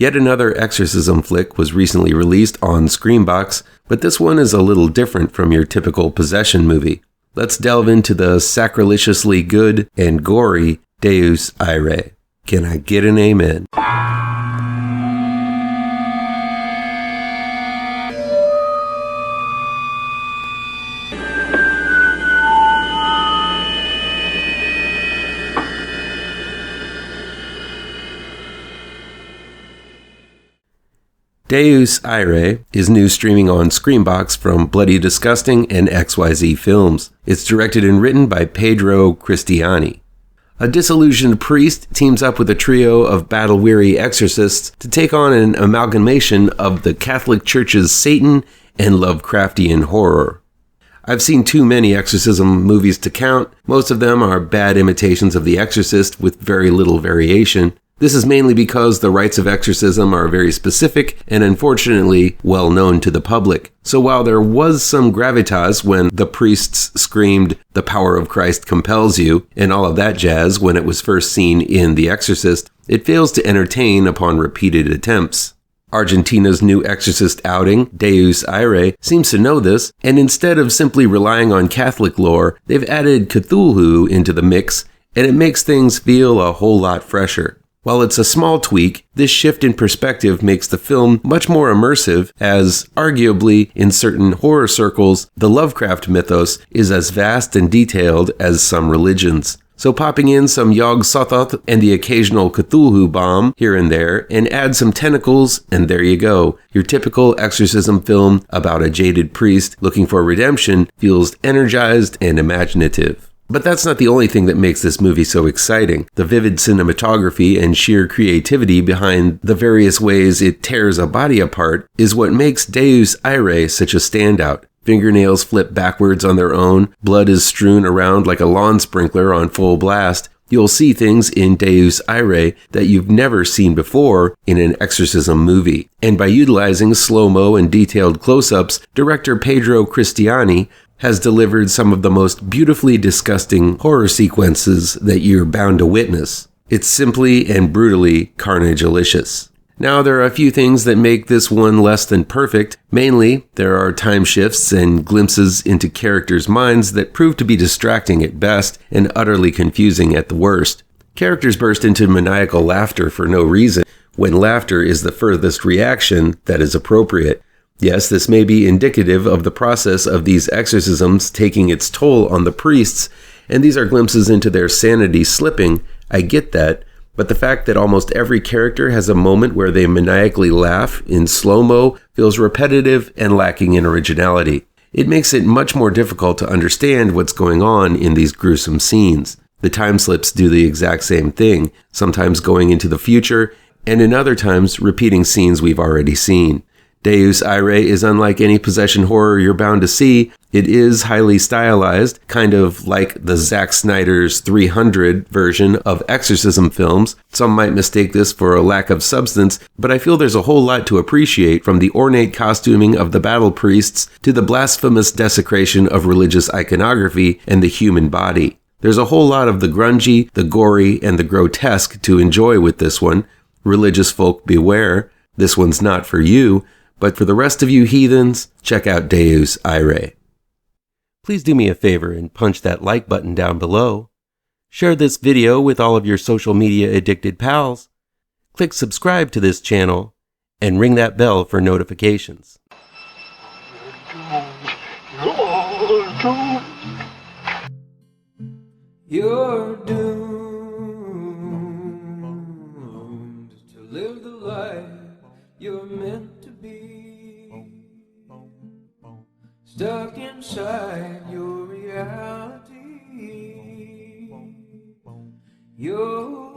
Yet another exorcism flick was recently released on Screambox, but this one is a little different from your typical possession movie. Let's delve into the sacrilegiously good and gory Deus IRAE. Can I get an amen? Deus IRAE is new streaming on Screambox from Bloody Disgusting and XYZ Films. It's directed and written by Pedro Cristiani. A disillusioned priest teams up with a trio of battle-weary exorcists to take on an amalgamation of the Catholic Church's Satan and Lovecraftian horror. I've seen too many exorcism movies to count. Most of them are bad imitations of The Exorcist with very little variation. This is mainly because the rites of exorcism are very specific and unfortunately well known to the public. So while there was some gravitas when the priests screamed, "The power of Christ compels you," and all of that jazz when it was first seen in The Exorcist, it fails to entertain upon repeated attempts. Argentina's new exorcist outing, Deus IRAE, seems to know this, and instead of simply relying on Catholic lore, they've added Cthulhu into the mix, and it makes things feel a whole lot fresher. While it's a small tweak, this shift in perspective makes the film much more immersive as, arguably, in certain horror circles, the Lovecraft mythos is as vast and detailed as some religions. So popping in some Yog-Sothoth and the occasional Cthulhu bomb here and there, and add some tentacles, and there you go. Your typical exorcism film about a jaded priest looking for redemption feels energized and imaginative. But that's not the only thing that makes this movie so exciting. The vivid cinematography and sheer creativity behind the various ways it tears a body apart is what makes Deus IRAE such a standout. Fingernails flip backwards on their own, blood is strewn around like a lawn sprinkler on full blast. You'll see things in Deus IRAE that you've never seen before in an exorcism movie. And by utilizing slow-mo and detailed close-ups, director Pedro Cristiani has delivered some of the most beautifully disgusting horror sequences that you're bound to witness. It's simply and brutally carnagelicious. Now, there are a few things that make this one less than perfect. Mainly, there are time shifts and glimpses into characters' minds that prove to be distracting at best and utterly confusing at the worst. Characters burst into maniacal laughter for no reason, when laughter is the furthest reaction that is appropriate. Yes, this may be indicative of the process of these exorcisms taking its toll on the priests, and these are glimpses into their sanity slipping. I get that, but the fact that almost every character has a moment where they maniacally laugh in slow-mo feels repetitive and lacking in originality. It makes it much more difficult to understand what's going on in these gruesome scenes. The time slips do the exact same thing, sometimes going into the future, and in other times repeating scenes we've already seen. Deus IRAE is unlike any possession horror you're bound to see. It is highly stylized, kind of like the Zack Snyder's 300 version of exorcism films. Some might mistake this for a lack of substance, but I feel there's a whole lot to appreciate, from the ornate costuming of the battle priests to the blasphemous desecration of religious iconography and the human body. There's a whole lot of the grungy, the gory, and the grotesque to enjoy with this one. Religious folk beware, this one's not for you. But for the rest of you heathens, check out Deus IRAE. Please do me a favor and punch that like button down below. Share this video with all of your social media addicted pals. Click subscribe to this channel and ring that bell for notifications. You're doomed to live the life you're meant to be, stuck inside your reality. You're